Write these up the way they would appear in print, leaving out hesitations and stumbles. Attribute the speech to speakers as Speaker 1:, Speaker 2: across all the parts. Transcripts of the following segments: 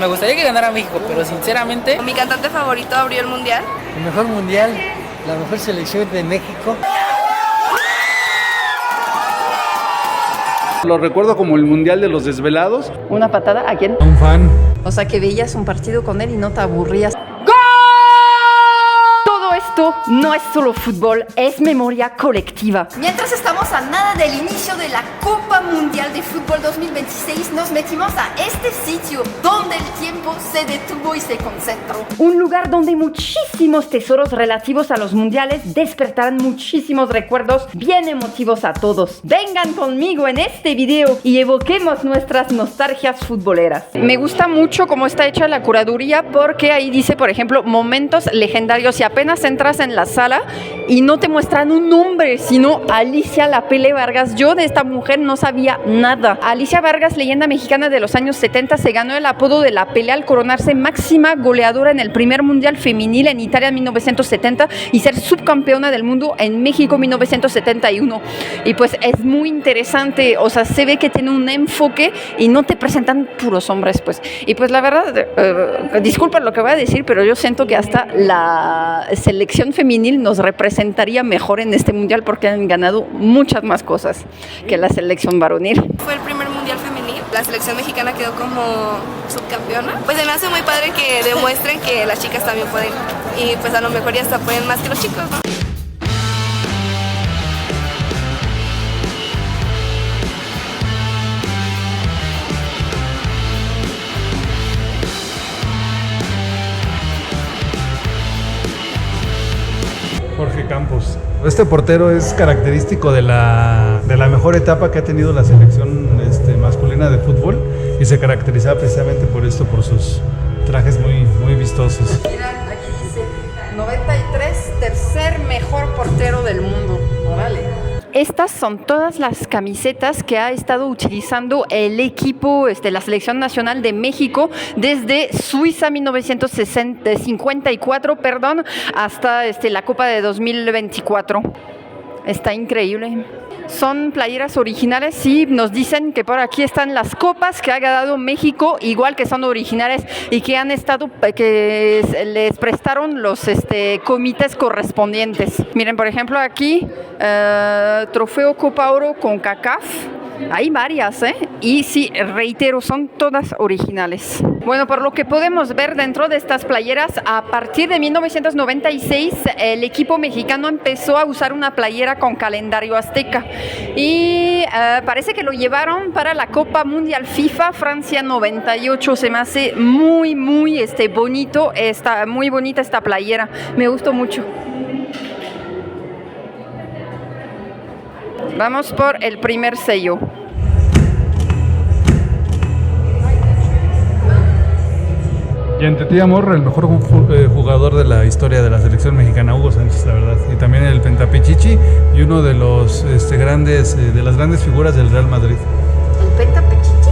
Speaker 1: Me gustaría que ganara México, pero sinceramente...
Speaker 2: Mi cantante favorito abrió el mundial.
Speaker 3: El mejor mundial, la mejor selección de México.
Speaker 4: Lo recuerdo como el mundial de los desvelados.
Speaker 5: ¿Una patada a quién?
Speaker 4: A un fan.
Speaker 5: O sea, que veías un partido con él y no te aburrías. Esto no es solo fútbol, es memoria colectiva.
Speaker 6: Mientras estamos a nada del inicio de la Copa Mundial de Fútbol 2026, nos metimos a este sitio donde el tiempo se detuvo y se concentró.
Speaker 5: Un lugar donde muchísimos tesoros relativos a los mundiales despertarán muchísimos recuerdos bien emotivos a todos. Vengan conmigo en este video y evoquemos nuestras nostalgias futboleras. Me gusta mucho cómo está hecha la curaduría porque ahí dice, por ejemplo, momentos legendarios y apenas entras en la sala y no te muestran un nombre, sino Alicia La Pele Vargas. Yo de esta mujer no sabía nada. Alicia Vargas, leyenda mexicana de los años 70, se ganó el apodo de La Pele al coronarse máxima goleadora en el primer mundial femenil en Italia en 1970 y ser subcampeona del mundo en México en 1971. Y pues es muy interesante, o sea, se ve que tiene un enfoque y no te presentan puros hombres, pues. Y pues la verdad, disculpa lo que voy a decir, pero yo siento que hasta la selección femenil nos representaría mejor en este mundial porque han ganado muchas más cosas que la selección varonil.
Speaker 2: Fue el primer mundial femenil, la selección mexicana quedó como subcampeona. Pues se me hace muy padre que demuestren que las chicas también pueden y pues a lo mejor ya hasta pueden más que los chicos, ¿no?
Speaker 4: Jorge Campos. Este portero es característico de la mejor etapa que ha tenido la selección masculina de fútbol y se caracterizaba precisamente por esto, por sus trajes muy vistosos.
Speaker 5: Mira, aquí dice 93, tercer mejor portero del mundo. Órale. Estas son todas las camisetas que ha estado utilizando el equipo, la selección nacional de México desde Suiza 1954, hasta la Copa de 2024. Está increíble. Son playeras originales y nos dicen que por aquí están las copas que ha ganado México, igual que son originales y que han estado, que les prestaron los comités correspondientes. Miren, por ejemplo, aquí, trofeo Copa Oro con CONCACAF. Hay varias, y sí, reitero, son todas originales. Bueno, por lo que podemos ver dentro de estas playeras, a partir de 1996, el equipo mexicano empezó a usar una playera con calendario azteca. Y parece que lo llevaron para la Copa Mundial FIFA Francia 98. Se me hace muy bonito, muy bonita esta playera. Me gustó mucho. Vamos por el primer sello.
Speaker 4: Y ante ti, amor, el mejor jugador de la historia de la selección mexicana, Hugo Sánchez, la verdad. Y también el Pentapichichi y uno de los de las grandes figuras del Real Madrid.
Speaker 5: ¿El Pentapichichi?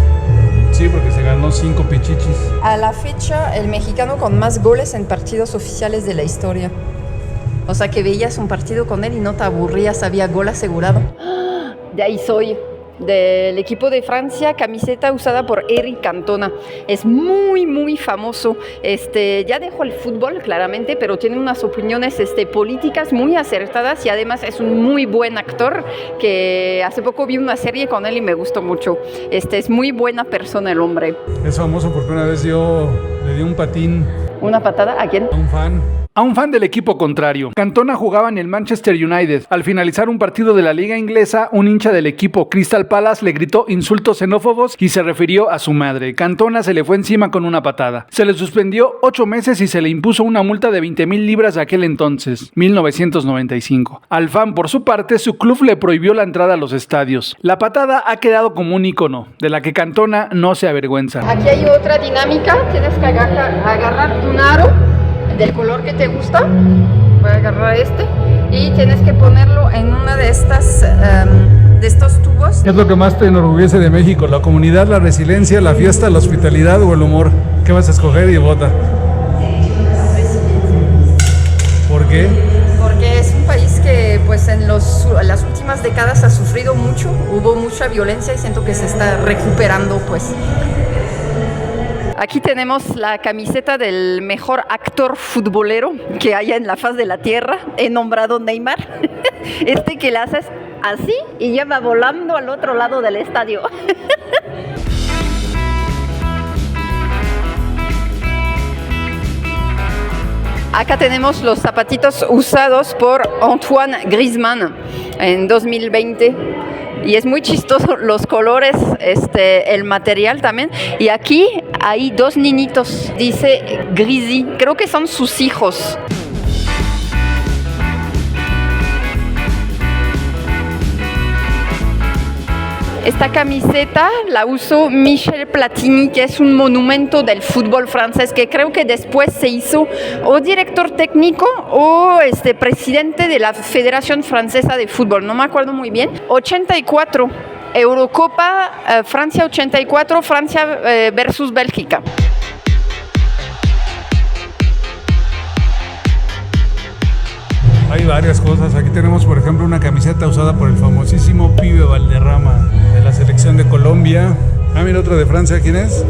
Speaker 4: Sí, porque se ganó 5 pichichis.
Speaker 5: A la fecha, el mexicano con más goles en partidos oficiales de la historia. O sea, que veías un partido con él y no te aburrías, había gol asegurado. De ahí soy, del equipo de Francia, camiseta usada por Eric Cantona. Es muy famoso. Ya dejó el fútbol, claramente, pero tiene unas opiniones políticas muy acertadas y además es un muy buen actor, que hace poco vi una serie con él y me gustó mucho. Es muy buena persona el hombre.
Speaker 4: Es famoso porque una vez le dio un patín.
Speaker 5: ¿Una patada a quién?
Speaker 4: A un fan. A un fan del equipo contrario. Cantona jugaba en el Manchester United. Al finalizar un partido de la liga inglesa, un hincha del equipo Crystal Palace le gritó insultos xenófobos y se refirió a su madre. Cantona se le fue encima con una patada. Se le suspendió 8 meses y se le impuso una multa de 20,000 libras de aquel entonces, 1995. Al fan, por su parte, su club le prohibió la entrada a los estadios. La patada ha quedado como un icono, de la que Cantona no se avergüenza.
Speaker 5: Aquí hay otra dinámica. Tienes que agarrar un aro del color que te gusta. Voy a agarrar y tienes que ponerlo en una de estas de estos tubos.
Speaker 4: ¿Qué es lo que más te enorgullece de México? ¿La comunidad, la resiliencia, la fiesta, la hospitalidad o el humor? ¿Qué vas a escoger y vota? ¿Por qué?
Speaker 5: Porque es un país que pues en las últimas décadas ha sufrido mucho, hubo mucha violencia y siento que se está recuperando pues. Aquí tenemos la camiseta del mejor actor futbolero que haya en la faz de la tierra. He nombrado Neymar. Que le haces así y ya va volando al otro lado del estadio. Acá tenemos los zapatitos usados por Antoine Griezmann en 2020. Y es muy chistoso los colores, el material también. Y aquí hay dos niñitos, dice Grisi, creo que son sus hijos. Esta camiseta la usó Michel Platini, que es un monumento del fútbol francés, que creo que después se hizo o director técnico o presidente de la Federación Francesa de Fútbol, no me acuerdo muy bien. 84, Eurocopa, Francia 84, Francia versus Bélgica.
Speaker 4: Hay varias cosas. Aquí tenemos, por ejemplo, una camiseta usada por el famosísimo Pibe Valderrama de la selección de Colombia. Mira, otro de Francia. ¿Quién es?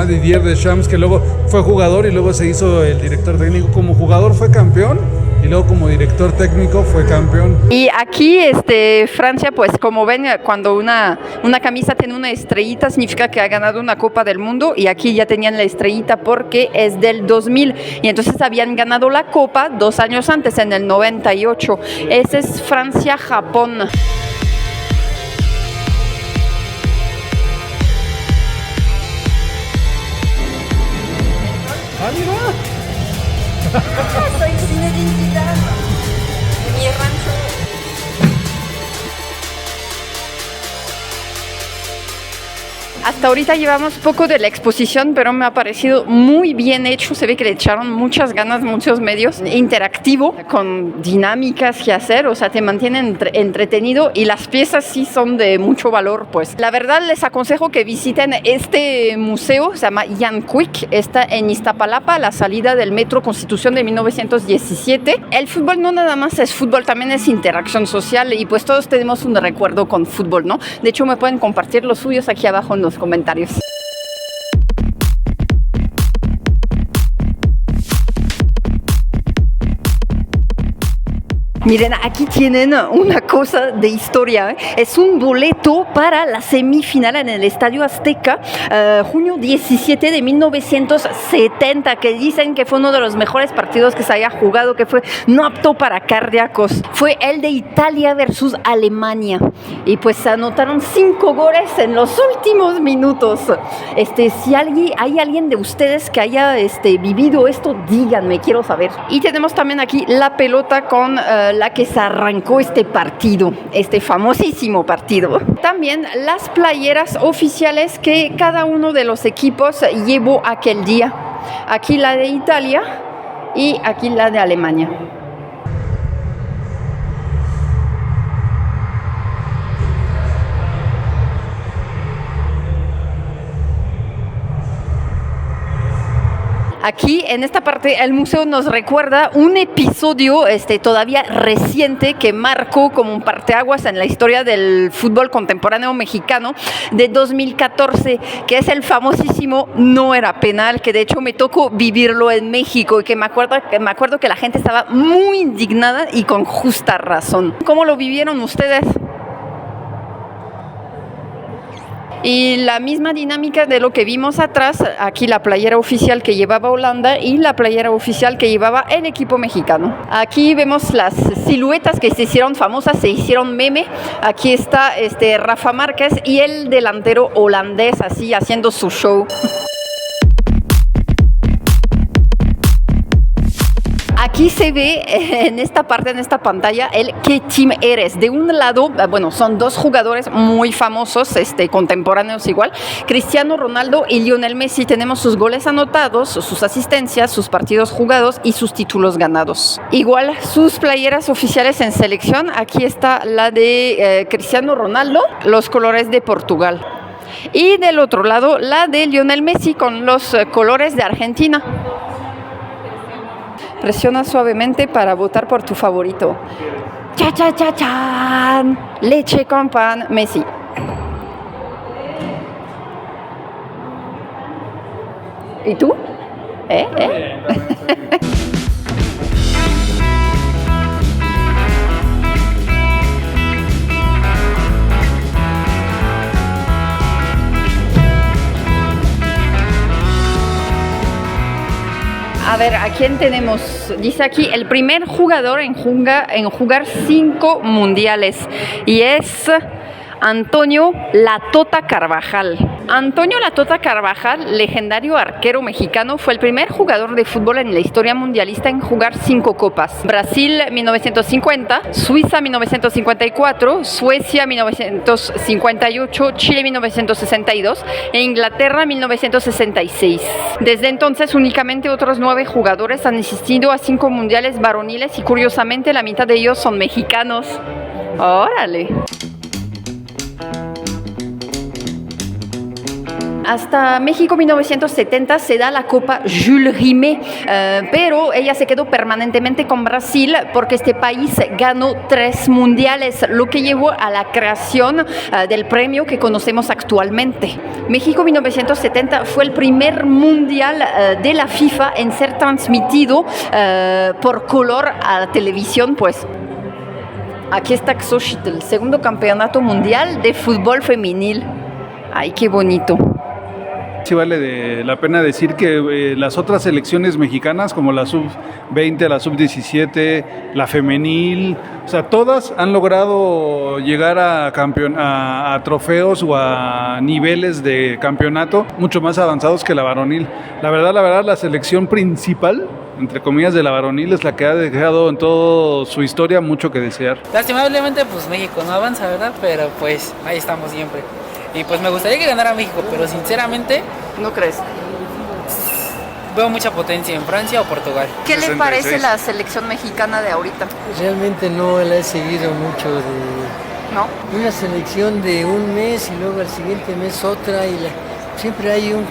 Speaker 4: Didier Deschamps, que luego fue jugador y luego se hizo el director técnico. Como jugador fue campeón y luego como director técnico fue campeón.
Speaker 5: Y aquí Francia, pues como ven, cuando una camisa tiene una estrellita significa que ha ganado una Copa del Mundo, y aquí ya tenían la estrellita porque es del 2000 y entonces habían ganado la Copa 2 años antes, en el 98. Ese es Francia-Japón.
Speaker 6: Soy sin identidad. Mi rancho.
Speaker 5: Hasta ahorita llevamos poco de la exposición, pero me ha parecido muy bien hecho. Se ve que le echaron muchas ganas, muchos medios. Interactivo, con dinámicas que hacer, o sea, te mantienen entretenido, y las piezas sí son de mucho valor, pues. La verdad, les aconsejo que visiten este museo, se llama Jan Quick, está en Iztapalapa, a la salida del Metro Constitución de 1917. El fútbol no nada más es fútbol, también es interacción social, y pues todos tenemos un recuerdo con fútbol, ¿no? De hecho, me pueden compartir los suyos aquí abajo en los comentarios. Miren, aquí tienen una cosa de historia, ¿eh? Es un boleto para la semifinal en el Estadio Azteca, junio 17 de 1970, que dicen que fue uno de los mejores partidos que se haya jugado, que fue no apto para cardíacos. Fue el de Italia versus Alemania. Y pues se anotaron 5 goles en los últimos minutos. Si hay alguien de ustedes que haya vivido esto, díganme, quiero saber. Y tenemos también aquí la pelota con la que se arrancó este partido, este famosísimo partido. También las playeras oficiales que cada uno de los equipos llevó aquel día. Aquí la de Italia y aquí la de Alemania. Aquí, en esta parte, el museo nos recuerda un episodio todavía reciente que marcó como un parteaguas en la historia del fútbol contemporáneo mexicano de 2014, que es el famosísimo No Era Penal, que de hecho me tocó vivirlo en México y que me acuerdo que la gente estaba muy indignada y con justa razón. ¿Cómo lo vivieron ustedes? Y la misma dinámica de lo que vimos atrás, aquí la playera oficial que llevaba Holanda y la playera oficial que llevaba el equipo mexicano. Aquí vemos las siluetas que se hicieron famosas, se hicieron meme. Aquí está Rafa Márquez y el delantero holandés así haciendo su show. Aquí se ve en esta parte, en esta pantalla, el qué team eres. De un lado, bueno, son dos jugadores muy famosos, contemporáneos igual, Cristiano Ronaldo y Lionel Messi. Tenemos sus goles anotados, sus asistencias, sus partidos jugados y sus títulos ganados. Igual sus playeras oficiales en selección. Aquí está la de Cristiano Ronaldo, los colores de Portugal. Y del otro lado, la de Lionel Messi con los colores de Argentina. Presiona suavemente para votar por tu favorito. ¡Cha, cha, cha, chan! Leche con pan, Messi. ¿Y tú? A ver, ¿a quién tenemos? Dice aquí, el primer jugador en jugar 5 mundiales. Y es Antonio La Tota Carvajal. Antonio La Tota Carvajal, legendario arquero mexicano, fue el primer jugador de fútbol en la historia mundialista en jugar 5 copas. Brasil 1950, Suiza 1954, Suecia 1958, Chile 1962 e Inglaterra 1966. Desde entonces, únicamente otros 9 jugadores han asistido a 5 mundiales varoniles y curiosamente la mitad de ellos son mexicanos. ¡Órale! Hasta México 1970 se da la Copa Jules Rimet, pero ella se quedó permanentemente con Brasil porque este país ganó 3 mundiales, lo que llevó a la creación del premio que conocemos actualmente. México 1970 fue el primer mundial de la FIFA en ser transmitido por color a la televisión, pues. Aquí está Xochitl, el segundo campeonato mundial de fútbol femenil. Ay, qué bonito.
Speaker 4: Sí vale la pena decir que las otras selecciones mexicanas, como la sub-20, la sub-17, la femenil, o sea, todas han logrado llegar a trofeos o a niveles de campeonato mucho más avanzados que la varonil. La verdad, la selección principal, entre comillas, de la varonil es la que ha dejado en toda su historia mucho que desear.
Speaker 1: Lastimablemente, pues México no avanza, ¿verdad? Pero pues ahí estamos siempre. Y pues me gustaría que ganara México, pero sinceramente...
Speaker 5: ¿No crees?
Speaker 1: Veo mucha potencia en Francia o Portugal.
Speaker 5: ¿Qué le parece la selección mexicana de ahorita?
Speaker 3: Realmente no la he seguido mucho
Speaker 5: ¿No?
Speaker 3: Una selección de un mes y luego al siguiente mes otra y siempre hay un...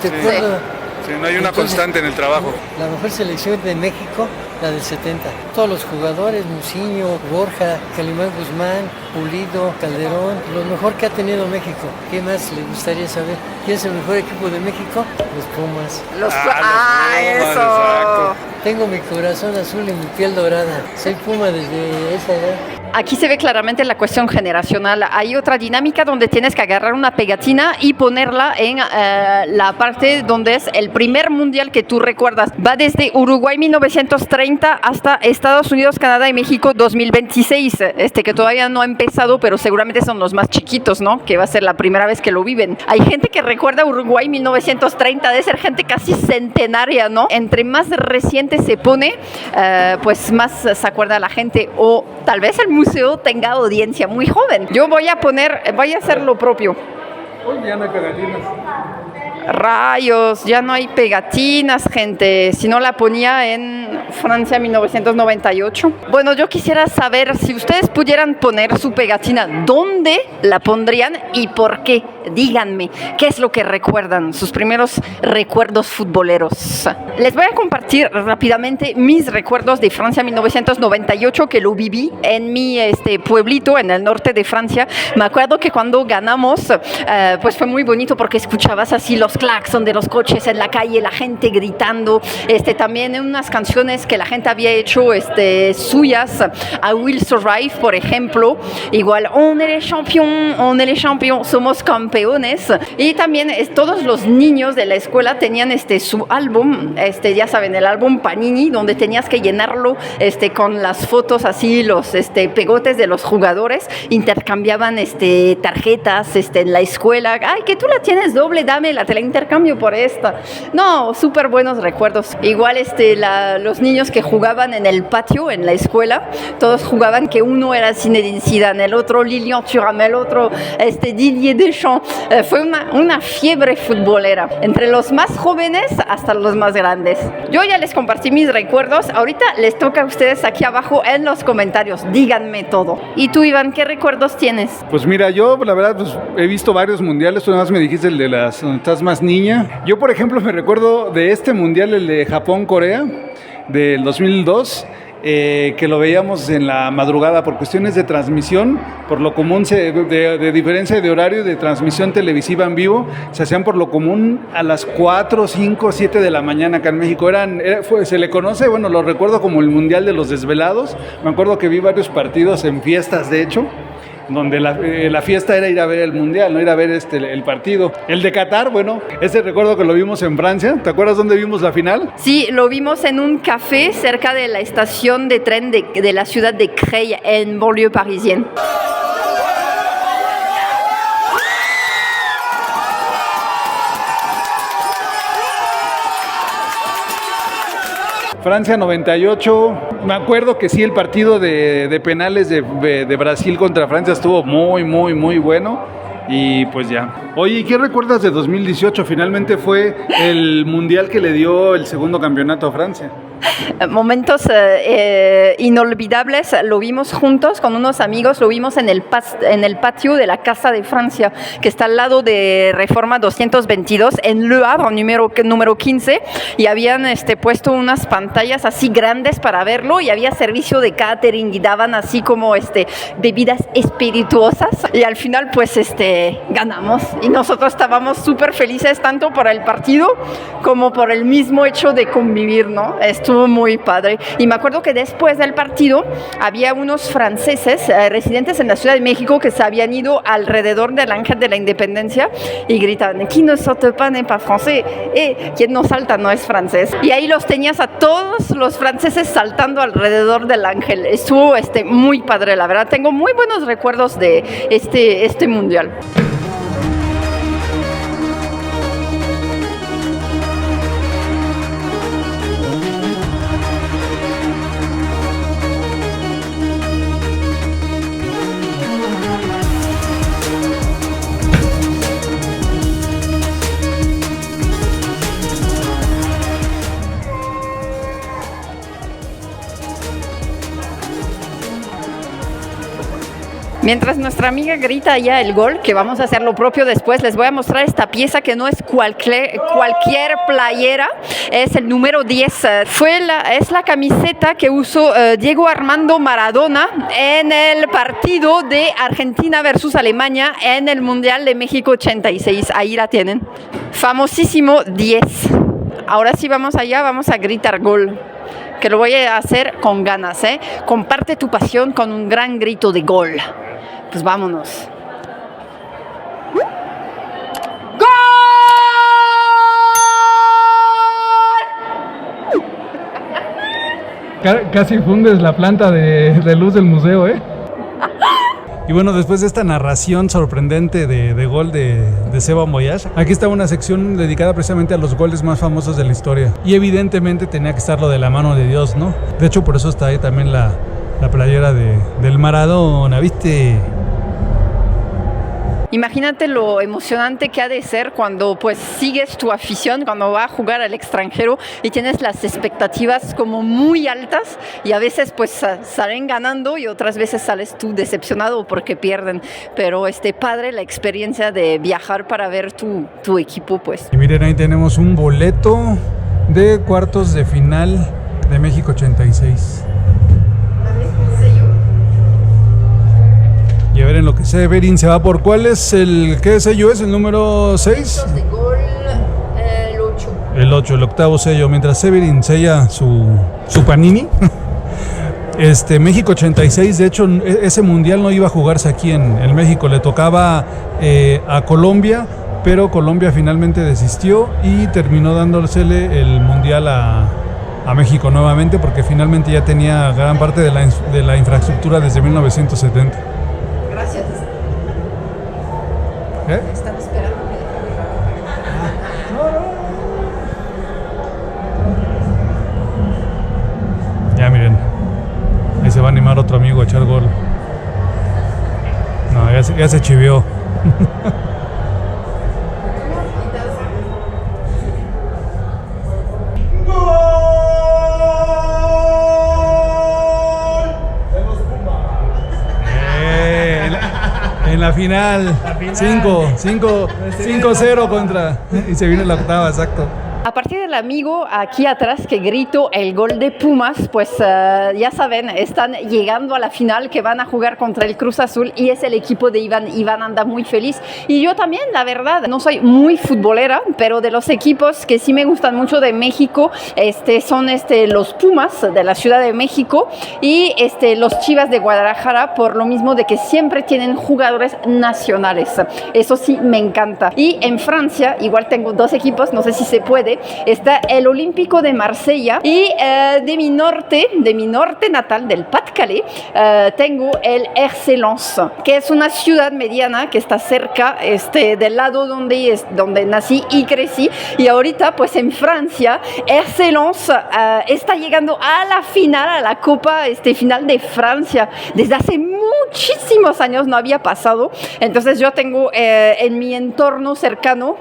Speaker 3: ¿Te acuerdas?
Speaker 4: Sí, no hay una constante en el trabajo.
Speaker 3: La mejor selección de México, la del 70. Todos los jugadores, Muciño, Borja, Calimán Guzmán, Pulido, Calderón, lo mejor que ha tenido México. ¿Qué más le gustaría saber? ¿Quién es el mejor equipo de México? Los Pumas.
Speaker 5: Los Pumas, eso.
Speaker 4: Exacto.
Speaker 3: Tengo mi corazón azul y mi piel dorada. Soy Puma desde esa edad.
Speaker 5: Aquí se ve claramente la cuestión generacional. Hay otra dinámica donde tienes que agarrar una pegatina y ponerla en la parte donde es el primer mundial que tú recuerdas. Va desde Uruguay 1930 hasta Estados Unidos, Canadá y México 2026. Que todavía no ha empezado, pero seguramente son los más chiquitos, ¿no? Que va a ser la primera vez que lo viven. Hay gente que recuerda Uruguay 1930, debe ser gente casi centenaria, ¿no? Entre más reciente se pone, pues más se acuerda la gente, o tal vez el museo tenga audiencia muy joven. Yo voy a hacer lo propio.
Speaker 4: Hoy ya no hay pegatinas.
Speaker 5: Rayos, ya no hay pegatinas, gente. Si no la ponía en Francia 1998. Bueno, yo quisiera saber si ustedes pudieran poner su pegatina, ¿dónde la pondrían y por qué? Díganme, ¿qué es lo que recuerdan? Sus primeros recuerdos futboleros. Les voy a compartir rápidamente mis recuerdos de Francia 1998, que lo viví en mi pueblito en el norte de Francia. Me acuerdo que cuando ganamos, pues fue muy bonito porque escuchabas así los claxon de los coches en la calle, la gente gritando, también unas canciones que la gente había hecho suyas, I Will Survive, por ejemplo, igual on est les champions, somos campeones, y también todos los niños de la escuela tenían su álbum, ya saben, el álbum Panini, donde tenías que llenarlo con las fotos así, los pegotes de los jugadores, intercambiaban tarjetas en la escuela, ay, que tú la tienes doble, dámela, te la intercambio por esta. No, súper buenos recuerdos. Igual los niños que jugaban en el patio, en la escuela, todos jugaban, que uno era Zinedine Zidane, el otro Lilian Thuram, el otro Didier Deschamps. Fue una fiebre futbolera, entre los más jóvenes hasta los más grandes. Yo ya les compartí mis recuerdos, ahorita les toca a ustedes aquí abajo en los comentarios, díganme todo. ¿Y tú, Iván, qué recuerdos tienes?
Speaker 4: Pues mira, yo la verdad pues, he visto varios mundiales, tú nada más me dijiste el de donde estás más niña. Yo, por ejemplo, me recuerdo de este mundial, el de Japón-Corea, del 2002, que lo veíamos en la madrugada por cuestiones de transmisión, por lo común, de diferencia de horario de transmisión televisiva en vivo, se hacían por lo común a las 4, 5, 7 de la mañana acá en México. Se le conoce, bueno, lo recuerdo como el Mundial de los Desvelados. Me acuerdo que vi varios partidos en fiestas, de hecho, donde la fiesta era ir a ver el Mundial, no ir a ver el partido. El de Qatar, bueno, ese recuerdo que lo vimos en Francia. ¿Te acuerdas dónde vimos la final?
Speaker 5: Sí, lo vimos en un café cerca de la estación de tren de la ciudad de Creil, en banlieue parisienne.
Speaker 4: Francia 98, me acuerdo que sí, el partido de penales de Brasil contra Francia estuvo muy, muy, muy bueno y pues ya. Oye, ¿y qué recuerdas de 2018? Finalmente fue el mundial que le dio el segundo campeonato a Francia.
Speaker 5: Momentos inolvidables, lo vimos juntos con unos amigos, lo vimos en el patio de la Casa de Francia, que está al lado de Reforma 222, en Le Havre, número 15, y habían puesto unas pantallas así grandes para verlo, y había servicio de catering, y daban así como bebidas espirituosas, y al final pues ganamos, y nosotros estábamos súper felices, tanto por el partido como por el mismo hecho de convivir, ¿no? Estuvo muy padre. Y me acuerdo que después del partido había unos franceses residentes en la Ciudad de México que se habían ido alrededor del Ángel de la Independencia y gritaban: "Qui ne saute pas n'est pas français", quien no salta no es francés. Y ahí los tenías a todos los franceses saltando alrededor del Ángel. Estuvo muy padre, la verdad. Tengo muy buenos recuerdos de este mundial. Mientras nuestra amiga grita ya el gol, que vamos a hacer lo propio después, les voy a mostrar esta pieza que no es cualquier playera, es el número 10. Es la camiseta que usó Diego Armando Maradona en el partido de Argentina versus Alemania en el Mundial de México 86. Ahí la tienen. Famosísimo 10. Ahora sí vamos allá, vamos a gritar gol. Que lo voy a hacer con ganas, ¿eh? Comparte tu pasión con un gran grito de gol. Pues vámonos. ¡Gol!
Speaker 4: Casi fundes la planta de luz del museo, ¿eh? Y bueno, después de esta narración sorprendente de gol de Seba Moyage, aquí está una sección dedicada precisamente a los goles más famosos de la historia. Y evidentemente tenía que estar lo de la mano de Dios, ¿no? De hecho, por eso está ahí también la playera del Maradona, ¿viste?
Speaker 5: Imagínate lo emocionante que ha de ser cuando pues sigues tu afición, cuando va a jugar al extranjero y tienes las expectativas como muy altas y a veces pues salen ganando y otras veces sales tú decepcionado porque pierden, pero padre la experiencia de viajar para ver tu equipo pues.
Speaker 4: Y miren, ahí tenemos un boleto de cuartos de final de México 86. Y a ver en lo que Severin se va por cuál es ¿qué sello es? ¿El número 6?
Speaker 5: De gol, el 8.
Speaker 4: El 8, el octavo sello. Mientras Severin sella su panini. México 86, de hecho, ese mundial no iba a jugarse aquí en México. Le tocaba a Colombia, pero Colombia finalmente desistió y terminó dándosele el mundial a México nuevamente porque finalmente ya tenía gran parte de la infraestructura desde 1970.
Speaker 5: Gracias.
Speaker 4: ¿Eh?
Speaker 5: Están esperando.
Speaker 4: Ya miren, ahí se va a animar otro amigo a echar gol. No, ya se chivió. En la final, 5-0 contra... Y se viene la octava, exacto.
Speaker 5: A partir del amigo aquí atrás que grito el gol de Pumas, pues ya saben, están llegando a la final que van a jugar contra el Cruz Azul y es el equipo de Iván. Iván anda muy feliz y yo también, la verdad, no soy muy futbolera, pero de los equipos que sí me gustan mucho de México son los Pumas de la Ciudad de México y los Chivas de Guadalajara, por lo mismo de que siempre tienen jugadores nacionales. Eso sí me encanta. Y en Francia, igual tengo dos equipos, no sé si se puede, está el Olímpico de Marsella y de mi norte natal, del Pas-de-Calais, tengo el RC Lens, que es una ciudad mediana que está cerca del lado donde nací y crecí. Y ahorita, pues en Francia, RC Lens está llegando a la final, a la Copa final de Francia. Desde hace muchísimos años no había pasado. Entonces yo tengo en mi entorno cercano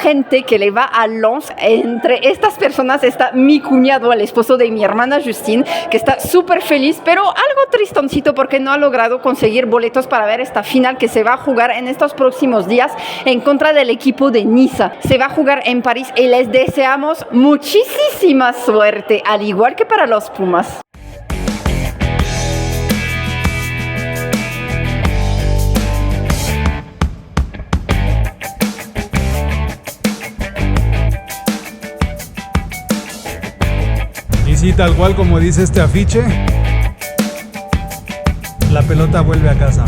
Speaker 5: gente que le va a Lens. Entre estas personas está mi cuñado, el esposo de mi hermana Justine, que está súper feliz, pero algo tristoncito porque no ha logrado conseguir boletos para ver esta final que se va a jugar en estos próximos días en contra del equipo de Niza. Se va a jugar en París y les deseamos muchísima suerte, al igual que para los Pumas.
Speaker 7: Y sí, tal cual como dice este afiche, la pelota vuelve a casa.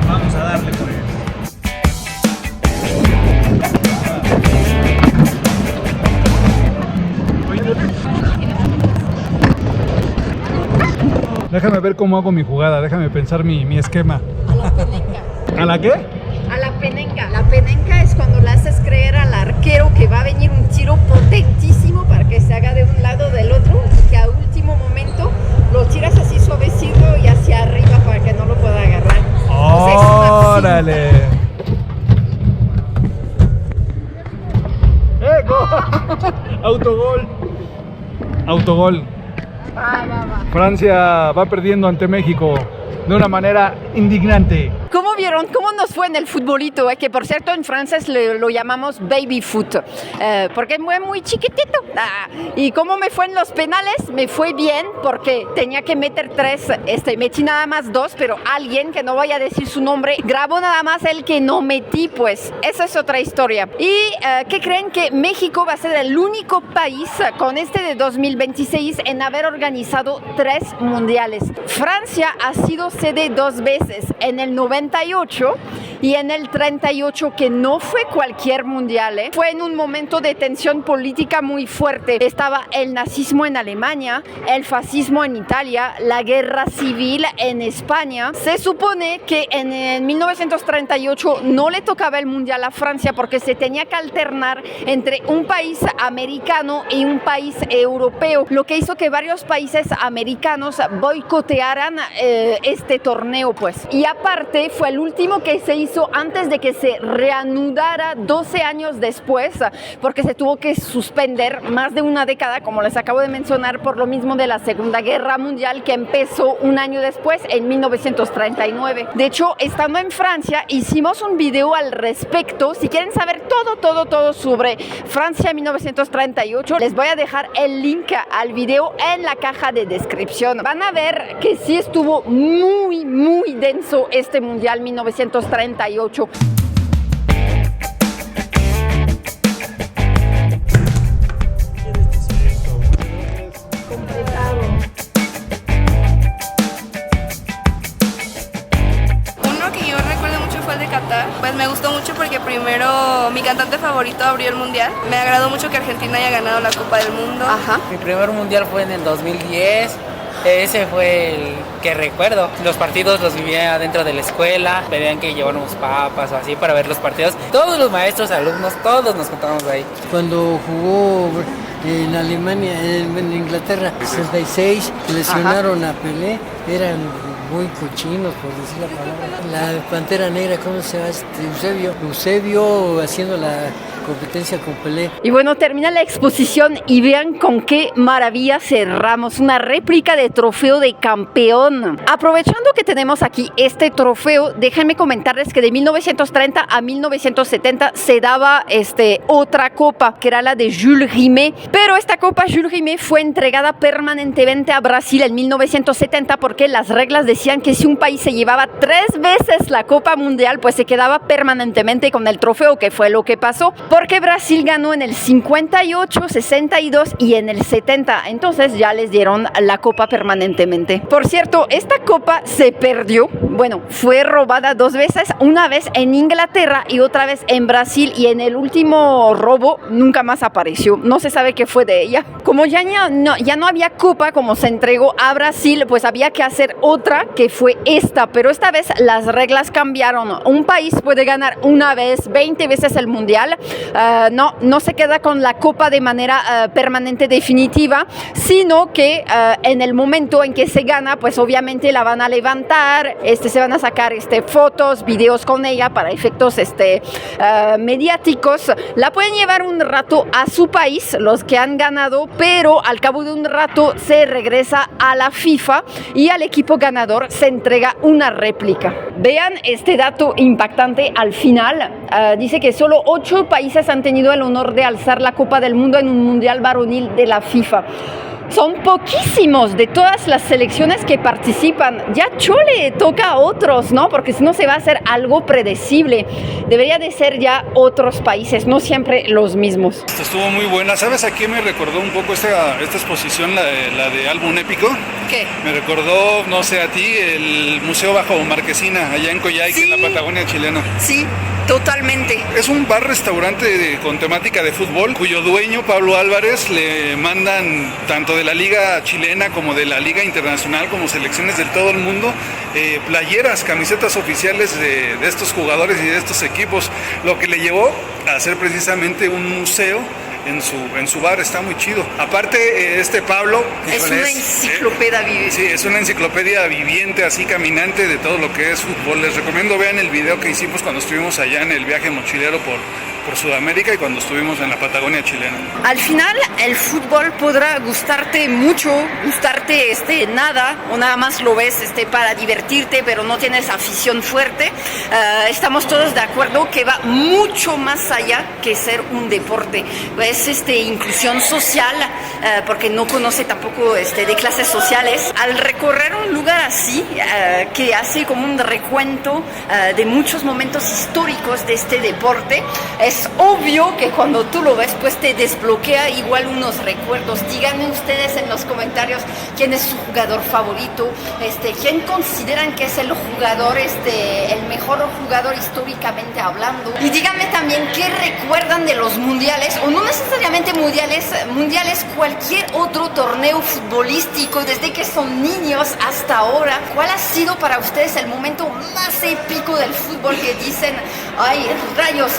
Speaker 7: Vamos a darle por él. Déjame ver cómo hago mi jugada, déjame pensar mi esquema.
Speaker 5: A la penenca.
Speaker 7: ¿A la qué?
Speaker 5: A la penenca. La penenca es cuando le haces creer al arquero que va a venir un tiro potentísimo para que se haga de un lado o del otro y que a último momento lo tiras así suavecito y hacia arriba para que no lo pueda agarrar.
Speaker 7: ¡Órale! ¡Autogol! Autogol.
Speaker 5: Va.
Speaker 7: Francia va perdiendo ante México de una manera indignante.
Speaker 5: ¿Cómo vieron? ¿Cómo nos fue en el futbolito? Que por cierto en francés lo llamamos baby foot, porque fue muy chiquitito. ¿Y cómo me fue en los penales? Me fue bien porque tenía que meter 3, metí nada más 2, pero alguien, que no voy a decir su nombre, grabó nada más el que no metí, pues esa es otra historia. ¿Y qué creen? Que México va a ser el único país con de 2026 en haber organizado 3 mundiales. Francia ha sido sede 2 veces, en el 98 y en el 38, que no fue cualquier mundial, fue en un momento de tensión política muy fuerte. Estaba el nazismo en Alemania, el fascismo en Italia, la guerra civil en España. Se supone que en 1938 no le tocaba el mundial a Francia porque se tenía que alternar entre un país americano y un país europeo, lo que hizo que varios países americanos boicotearan este torneo, pues. Y aparte fue el último que se hizo antes de que se reanudara 12 años después, porque se tuvo que suspender más de una década, como les acabo de mencionar, por lo mismo de la Segunda Guerra Mundial, que empezó un año después, en 1939. De hecho, estando en Francia, hicimos un video al respecto. Si quieren saber todo sobre Francia 1938, les voy a dejar el link al video en la caja de descripción. Van a ver que sí estuvo muy denso este Mundial 1938.
Speaker 2: Uno que yo recuerdo mucho fue el de Qatar. Pues me gustó mucho porque primero mi cantante favorito abrió el Mundial. Me agradó mucho que Argentina haya ganado la Copa del Mundo.
Speaker 5: Ajá.
Speaker 1: Mi primer mundial fue en el 2010. Ese fue el que recuerdo. Los partidos los vivía dentro de la escuela. Pedían que lleváramos papas o así para ver los partidos. Todos los maestros, alumnos, todos nos juntábamos ahí.
Speaker 3: Cuando jugó en Alemania, en Inglaterra, 66, lesionaron a Pelé, eran muy cochinos, por decir la palabra. La Pantera Negra, ¿cómo se llama? Eusebio haciendo competencia con Pelé.
Speaker 5: Y bueno, termina la exposición y vean con qué maravilla cerramos. Una réplica de trofeo de campeón. Aprovechando que tenemos aquí este trofeo, déjenme comentarles que de 1930 a 1970 se daba otra copa, que era la de Jules Rimet. Pero esta copa Jules Rimet fue entregada permanentemente a Brasil en 1970 porque las reglas decían que si un país se llevaba 3 veces la Copa Mundial, pues se quedaba permanentemente con el trofeo, que fue lo que pasó, porque Brasil ganó en el 58, 62 y en el 70. Entonces ya les dieron la copa permanentemente. Por cierto, esta copa se perdió. Bueno, fue robada 2 veces, una vez en Inglaterra y otra vez en Brasil, y en el último robo nunca más apareció. No se sabe qué fue de ella. Como ya no había copa, como se entregó a Brasil, pues había que hacer otra, que fue esta, pero esta vez las reglas cambiaron. Un país puede ganar una vez, 20 veces el mundial. No se queda con la copa de manera permanente definitiva, sino que en el momento en que se gana, pues obviamente la van a levantar, se van a sacar fotos, videos con ella para efectos mediáticos. La pueden llevar un rato a su país, los que han ganado, pero al cabo de un rato se regresa a la FIFA y al equipo ganador se entrega una réplica. Vean este dato impactante al final. Dice que solo 8 países han tenido el honor de alzar la Copa del Mundo en un mundial varonil de la FIFA. Son poquísimos de todas las selecciones que participan. Ya chole, toca a otros, ¿no? Porque si no se va a hacer algo predecible. Debería de ser ya otros países, no siempre los mismos.
Speaker 8: Estuvo muy buena. ¿Sabes a qué me recordó un poco esta exposición, la de Álbum Épico?
Speaker 2: ¿Qué?
Speaker 8: Me recordó, no sé a ti, el Museo Bajo Marquesina, allá en Coyhaique, sí, en la Patagonia chilena.
Speaker 2: Sí, totalmente.
Speaker 8: Es un bar-restaurante con temática de fútbol, cuyo dueño, Pablo Álvarez, le mandan tanto de la Liga chilena como de la Liga internacional, como selecciones de todo el mundo, playeras, camisetas oficiales de estos jugadores y de estos equipos, lo que le llevó a hacer precisamente un museo en su bar. Está muy chido. Aparte, Pablo
Speaker 2: es una enciclopedia viviente.
Speaker 8: Sí, es una enciclopedia viviente, así caminante, de todo lo que es fútbol. Les recomiendo vean el video que hicimos cuando estuvimos allá en el viaje mochilero por Sudamérica y cuando estuvimos en la Patagonia chilena.
Speaker 2: Al final, el fútbol podrá gustarte mucho, gustarte nada, o nada más lo ves para divertirte, pero no tienes afición fuerte. Estamos todos de acuerdo que va mucho más allá que ser un deporte. Es inclusión social, porque no conoce tampoco de clases sociales. Al recorrer un lugar así, que hace como un recuento de muchos momentos históricos de este deporte, es obvio que cuando tú lo ves, pues te desbloquea igual unos recuerdos. Díganme ustedes en los comentarios quién es su jugador favorito, quién consideran que es el jugador, el mejor jugador históricamente hablando. Y díganme también qué recuerdan de los mundiales, o no necesariamente mundiales, cualquier otro torneo futbolístico, desde que son niños hasta ahora. ¿Cuál ha sido para ustedes el momento más épico del fútbol que dicen, ay, rayos,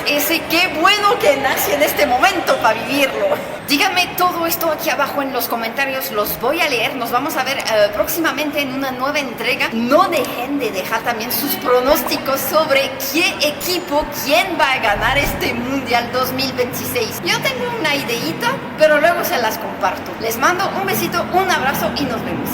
Speaker 2: qué bueno que nací en este momento para vivirlo? Díganme todo esto aquí abajo en los comentarios, los voy a leer. Nos vamos a ver próximamente en una nueva entrega. No dejen de dejar también sus pronósticos sobre quién va a ganar este Mundial 2026. Yo tengo una ideita, pero luego se las comparto. Les mando un besito, un abrazo y nos vemos.